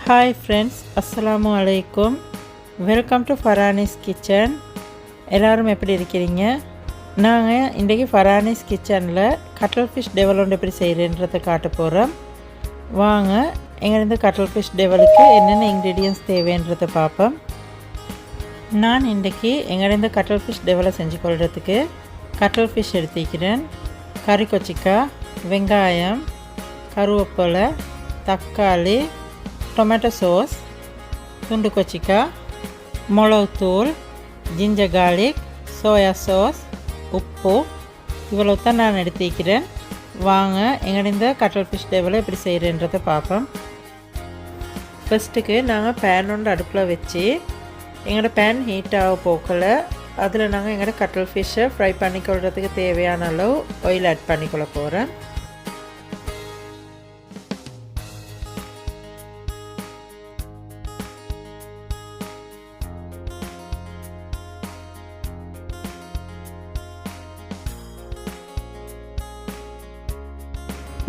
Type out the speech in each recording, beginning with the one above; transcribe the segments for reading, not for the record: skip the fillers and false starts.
Hi friends, Assalamu alaikum. Welcome to Farani's kitchen. எல்லாரும் எப்படி இருக்கீங்க? நாங்க இன்றைக்கு Farani's kitchenல Cuttlefish Devilled எப்படி செய்யறேன்றதை காட்ட போறோம். வாங்க எங்க Cuttlefish Devilledக்கு என்னென்ன ingredients தேவைன்றதை பாப்போம். நான் இன்றைக்கு எங்க Cuttlefish Devilled செஞ்சு கொள்றதுக்கு Cuttlefish எடுத்துக்கிறேன். கறி கொச்சிக்காய், வெங்காயம், கருவேப்பிலை, தக்காளி, tomato sauce, துண்டு கொச்சிக்காய், மிளகுத்தூள், ginger garlic, soya sauce, உப்பு இவ்வளவு தான் நான் எடுத்துக்கிறேன். வாங்க எங்கட Cuttlefish Devilled எப்படி செய்யறேன்றதை பார்ப்போம். ஃபர்ஸ்ட்டுக்கு நாங்கள் பேன் ஒன்று அடுப்பில் வச்சு எங்களோட பேன் ஹீட் ஆக போக்கல அதில் நாங்கள் எங்களோட Cuttlefish ஃப்ரை பண்ணிக்கொள்றதுக்கு தேவையான அளவு ஆயில் ஆட் பண்ணிக்கொள்ள போகிறேன்.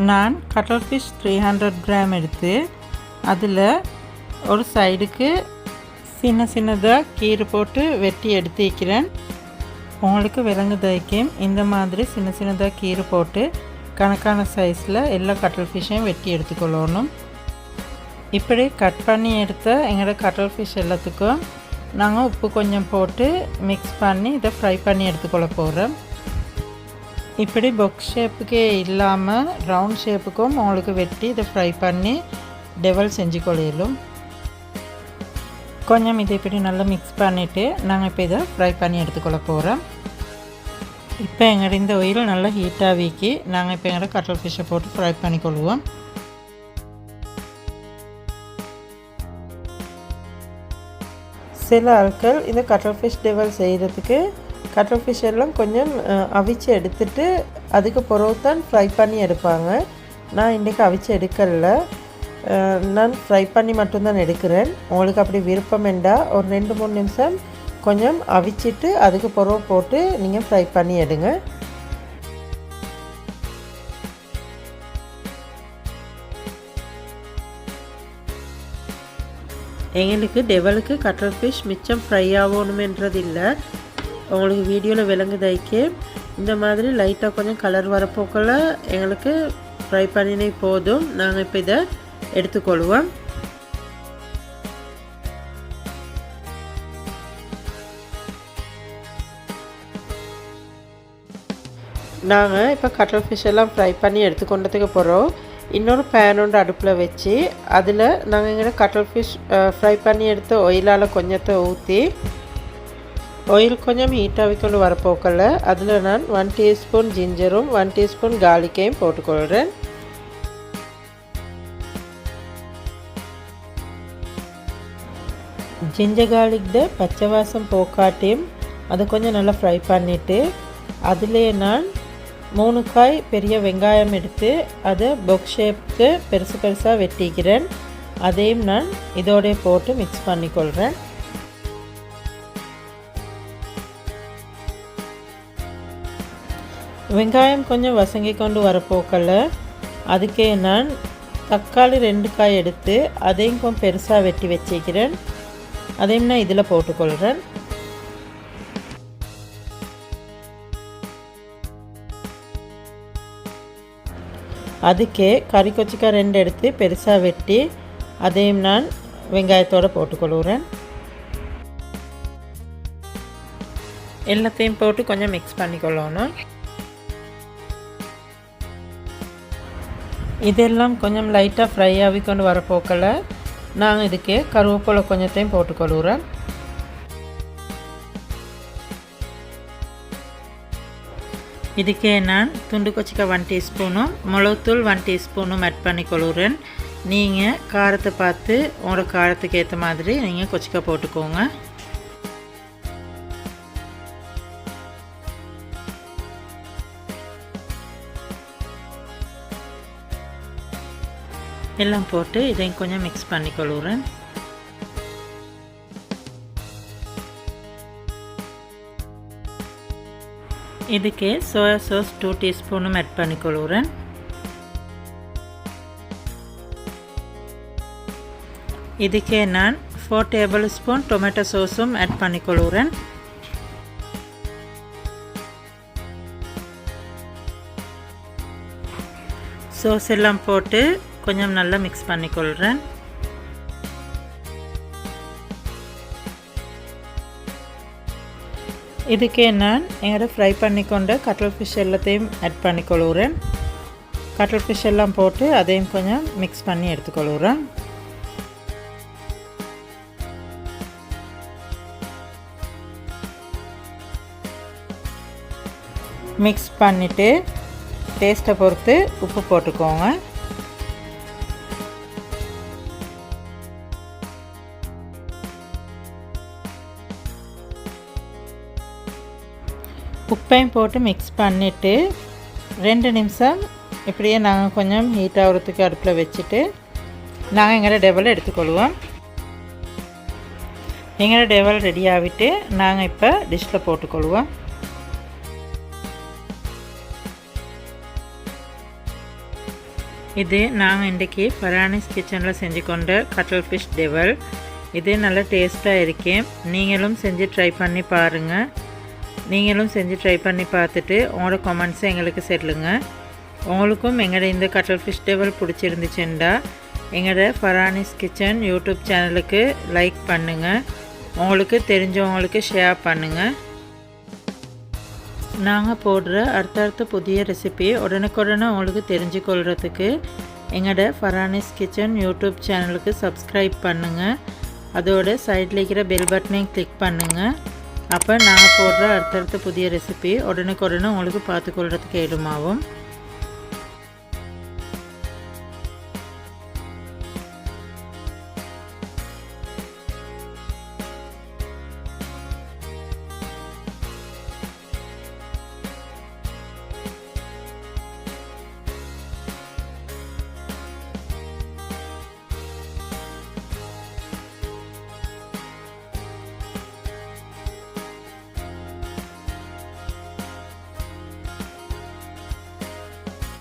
நான் Cuttlefish 300 கிராம் எடுத்து அதில் ஒரு சைடுக்கு சின்னதாக கீரை போட்டு வெட்டி எடுத்து வைக்கிறேன். உங்களுக்கு விலங்குதைக்கும் இந்த மாதிரி சின்னதாக கீரை போட்டு கணக்கான சைஸில் எல்லா Cuttlefishையும் வெட்டி எடுத்துக்கொள்ளணும். இப்படி கட் பண்ணி எடுத்த எங்களோட Cuttlefish எல்லாத்துக்கும் நாங்கள் உப்பு கொஞ்சம் போட்டு மிக்ஸ் பண்ணி இதை ஃப்ரை பண்ணி எடுத்துக்கொள்ள போகிறோம். இப்படி பாக்ஸ் ஷேப்புக்கே இல்லாமல் ரவுண்ட் ஷேப்புக்கும் உங்களுக்கு வெட்டி இதை ஃப்ரை பண்ணி டெவல் செஞ்சு கொள்ளையிலும். கொஞ்சம் இதை இப்படி நல்லா மிக்ஸ் பண்ணிவிட்டு நாங்கள் இப்போ இதை ஃப்ரை பண்ணி எடுத்துக்கொள்ள போகிறோம். இப்போ எங்களோட இந்த ஆயில் நல்லா ஹீட்டாக வீக்கி நாங்கள் இப்போ எங்களோட Cuttlefishை போட்டு ஃப்ரை பண்ணிக்கொள்வோம். சில ஆட்கள் இந்த Cuttlefish Devilled செய்கிறதுக்கு Cuttlefish எல்லாம் கொஞ்சம் அவிச்சு எடுத்துட்டு அதுக்கு பிறகு தான் ஃப்ரை பண்ணி எடுப்பாங்க. நான் இன்றைக்கி அவிச்சு எடுக்கல, நான் ஃப்ரை பண்ணி மட்டும்தான் எடுக்கிறேன். உங்களுக்கு அப்படி விருப்பம் வேண்டாம் ஒரு 2-3 நிமிஷம் கொஞ்சம் அவிச்சிட்டு அதுக்கு பிறகு போட்டு நீங்கள் ஃப்ரை பண்ணி எடுங்க. எங்களுக்கு டெவலுக்கு Cuttlefish மிச்சம் ஃப்ரை ஆகணுமென்றது இல்லை. உங்களுக்கு வீடியோவில் விலங்குதைக்கு இந்த மாதிரி லைட்டாக கொஞ்சம் கலர் வரப்போக்கில் எங்களுக்கு ஃப்ரை பண்ணினே போதும். நாங்கள் இப்போ இதை எடுத்துக்கொள்வோம். நாங்கள் இப்போ Cuttlefish எல்லாம் ஃப்ரை பண்ணி எடுத்துக்கொண்டதுக்கு போகிறோம். இன்னொரு பேன் ஒன்று அடுப்பில் வச்சு அதில் நாங்கள் எங்களோட Cuttlefish ஃப்ரை பண்ணி எடுத்த ஆயிலால் கொஞ்சத்தை ஊற்றி ஆயில் கொஞ்சம் ஹீட்டாக கொண்டு வரப்போக்கல அதில் நான் 1 டீஸ்பூன் ஜிஞ்சரும் 1 டீஸ்பூன் கார்லிக்கையும் போட்டுக்கொள்கிறேன். ஜிஞ்சர் கார்லிக் பச்சை வாசம் போக்காட்டியும் அதை கொஞ்சம் நல்லா ஃப்ரை பண்ணிவிட்டு அதிலே நான் 3 காய் பெரிய வெங்காயம் எடுத்து அதை பாக்ஸ் ஷேப்புக்கு பெருசாக வெட்டிக்கிறேன். அதையும் நான் இதோட போட்டு மிக்ஸ் பண்ணிக்கொள்கிறேன். வெங்காயம் கொஞ்சம் வசங்கி கொண்டு வரப்போக்கல அதுக்கே நான் தக்காளி 2 காய் எடுத்து அதையும் கொஞ்சம் பெருசாக வெட்டி வச்சுக்கிறேன். அதையும் நான் இதில் போட்டுக்கொள்கிறேன். அதுக்கே கறி கொச்சிக்காய் 2 எடுத்து பெருசாக வெட்டி அதையும் நான் வெங்காயத்தோடு போட்டுக்கொள்கிறேன். எல்லாத்தையும் போட்டு கொஞ்சம் மிக்ஸ் பண்ணிக்கொள்ளணும். இதெல்லாம் கொஞ்சம் லைட்டாக ஃப்ரை ஆகி கொண்டு வரப்போக்கல நாங்கள் இதுக்கு கருவேப்பிலை கொஞ்சத்தையும் போட்டுக்கொள்கிறோம். இதுக்கே நான் துண்டு கொச்சிக்காய் 1 டீஸ்பூனும் மிளகுத்தூள் 1 டீஸ்பூனும் ஆட் பண்ணிக்கொள்கிறேன். நீங்கள் காரத்தை பார்த்து உங்களோட காரத்துக்கு ஏற்ற மாதிரி நீங்கள் கொச்சிக்காய் போட்டுக்கோங்க. எல்லாம் போட்டு இதையும் கொஞ்சம் மிக்ஸ் பண்ணிக்கொள்கிறேன். இதுக்கு சோயா சாஸ் 2 டீஸ்பூனும் ஆட் பண்ணிக்கொள்கிறேன். இதுக்கே நான் 4 டேபிள்ஸ்பூன் டொமேட்டோ சாஸும் ஆட் பண்ணிக்கொள்கிறேன். சாஸ் எல்லாம் போட்டு கொஞ்சம் நல்லா மிக்ஸ் பண்ணிக்கொள்கிறேன். இதுக்கே நான் எங்களோட ஃப்ரை பண்ணிக்கொண்ட கட்டல் ஃபிஷ் எல்லாத்தையும் ஆட் பண்ணிக்கொள்கிறேன். கட்டல் ஃபிஷ் எல்லாம் போட்டு அதையும் கொஞ்சம் மிக்ஸ் பண்ணி எடுத்துக்கொள்கிறேன். மிக்ஸ் பண்ணிவிட்டு டேஸ்ட்டை பொறுத்து உப்பு போட்டுக்கோங்க. உப்பையும் போட்டு மிக்ஸ் பண்ணிவிட்டு 2 நிமிஷம் இப்படியே நாங்கள் கொஞ்சம் ஹீட் ஆகிறதுக்கு அடுப்பில் வச்சுட்டு நாங்கள் எங்களோட டெவல் எடுத்துக்கொள்வோம். எங்களோட டெவல் ரெடி ஆகிட்டு நாங்கள் இப்போ டிஷ்ஷில் போட்டுக்கொள்வோம். இது நாங்கள் இன்றைக்கி ஃபரானிஸ் கிச்சனில் செஞ்சு கொண்ட கட்டல் ஃபிஷ் டெவல். இது நல்ல டேஸ்ட்டாக இருக்கேன். நீங்களும் செஞ்சு ட்ரை பண்ணி பாருங்கள். நீங்களும் செஞ்சு ட்ரை பண்ணி பார்த்துட்டு உங்களோட கமெண்ட்ஸை எங்களுக்கு சொல்லுங்கள். உங்களுக்கும் எங்களோட இந்த கட்டல் ஃபிஷ் டெவல் பிடிச்சிருந்துச்சுண்டா எங்களோட ஃபரானிஸ் கிச்சன் யூடியூப் சேனலுக்கு லைக் பண்ணுங்கள். உங்களுக்கு தெரிஞ்சவங்களுக்கு ஷேர் பண்ணுங்கள். நாங்கள் போடுற அடுத்தடுத்த புதிய ரெசிபி உடனுக்குடனே உங்களுக்கு தெரிஞ்சுக்கொள்கிறதுக்கு எங்களோட ஃபரானிஸ் கிச்சன் யூடியூப் சேனலுக்கு சப்ஸ்கிரைப் பண்ணுங்கள். அதோட சைடில் இருக்கிற பெல் பட்டனையும் கிளிக் பண்ணுங்கள். அப்போ நாங்கள் போடுற அடுத்தடுத்த புதிய ரெசிபி உடனுக்குடனே உங்களுக்கு பார்த்துக்கொள்கிறதுக்கு ஏதுமாகும்.